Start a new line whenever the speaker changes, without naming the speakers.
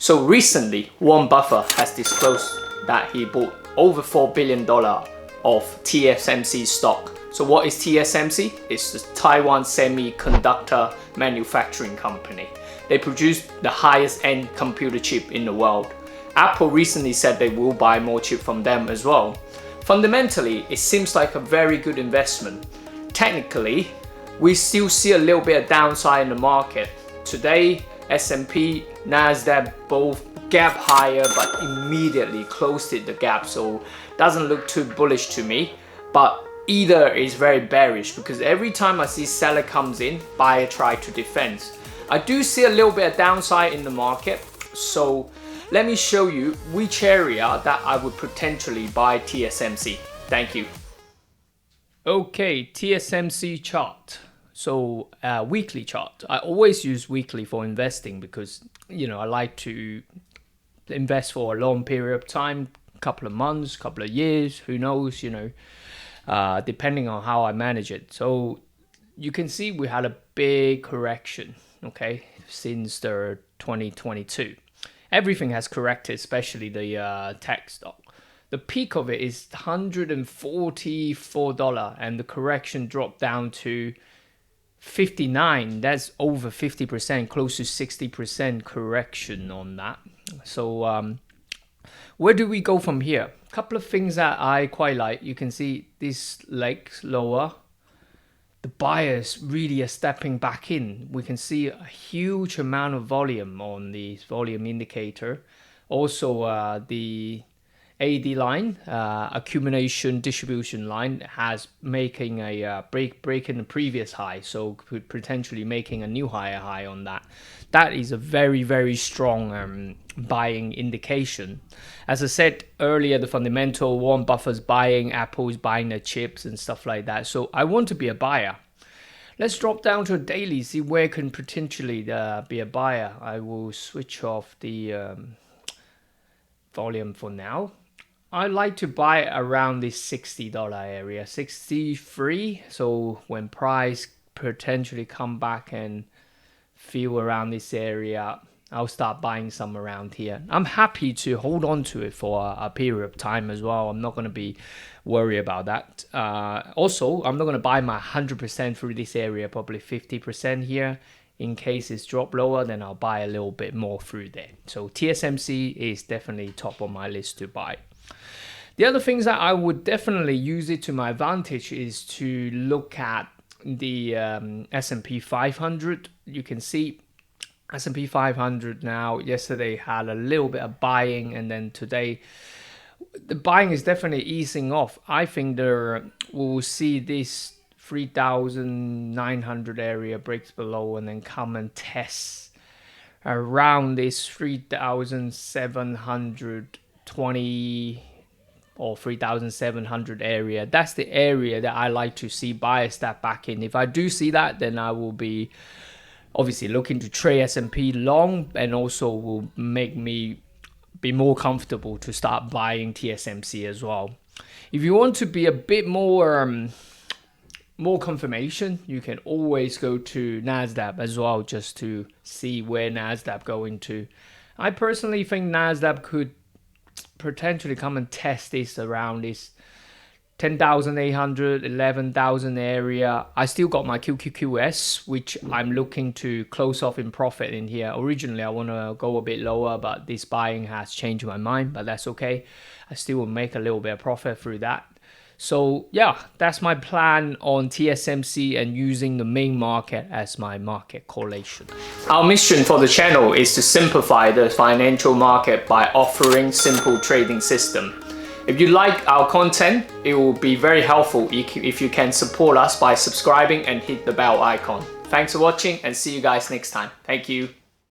So recently, Warren Buffett has disclosed that he bought over $4 billion of TSMC stock. So what is TSMC? It's the Taiwan semiconductor manufacturing company. They produce the highest end computer chip in the world. Apple recently said they will buy more chip from them as well. Fundamentally, it seems like a very good investment. Technically, we still see a little bit of downside in the market. Today, S&P, NASDAQ both gap higher but immediately closed the gap, so doesn't look too bullish to me. But either is very bearish because every time I see seller comes in, buyer try to defend. I do see a little bit of downside in the market, so let me show you which area that I would potentially buy TSMC. Thank you. Okay, TSMC chart. So weekly chart. I always use weekly for investing because, you know, I like to invest for a long period of time, couple of months, couple of years, who knows, you know, depending on how I manage it. So you can see we had a big correction, okay, since the 2022. Everything has corrected, especially the tech stock. The peak of it is $144 and the correction dropped down to 59. That's over 50%, close to 60% correction on that. So where do we go from here? A couple of things that I quite like. You can see this leg lower. The buyers really are stepping back in. We can see a huge amount of volume on the volume indicator. Also the AD line, accumulation distribution line, has making a breaking the previous high, so potentially making a new higher high on that. That is a very, very strong buying indication. As I said earlier, the fundamental, Warren Buffett's buying, Apple's buying the chips and stuff like that. So I want to be a buyer. Let's drop down to a daily, see where can potentially be a buyer. I will switch off the volume for now. I like to buy around this $60 area, 63. So when price potentially come back and feel around this area, I'll start buying some around here. I'm happy to hold on to it for a period of time as well. I'm not going to be worried about that. Also, I'm not going to buy my 100% through this area, probably 50% here. In case it's drop lower, then I'll buy a little bit more through there. So TSMC is definitely top of my list to buy. The other things that I would definitely use it to my advantage is to look at the S&P 500. You can see S&P 500 now, yesterday had a little bit of buying, and then today the buying is definitely easing off. I think we'll see this 3,900 area breaks below and then come and test around this 3,720 or 3,700 area. That's the area that I like to see buyers step back in. If I do see that, then I will be obviously looking to trade S&P long, and also will make me be more comfortable to start buying TSMC as well. If you want to be a bit more confirmation, you can always go to NASDAQ as well, just to see where NASDAQ going to. I personally think NASDAQ could potentially come and test this around this 10,800, 11,000 area. I still got my QQQS, which I'm looking to close off in profit in here. Originally, I want to go a bit lower, but this buying has changed my mind, but that's okay. I still will make a little bit of profit through that. So yeah, that's my plan on TSMC and using the main market as my market correlation. Our mission for the channel is to simplify the financial market by offering simple trading system. If you like our content, it will be very helpful if you can support us by subscribing and hit the bell icon. Thanks for watching and see you guys next time. Thank you.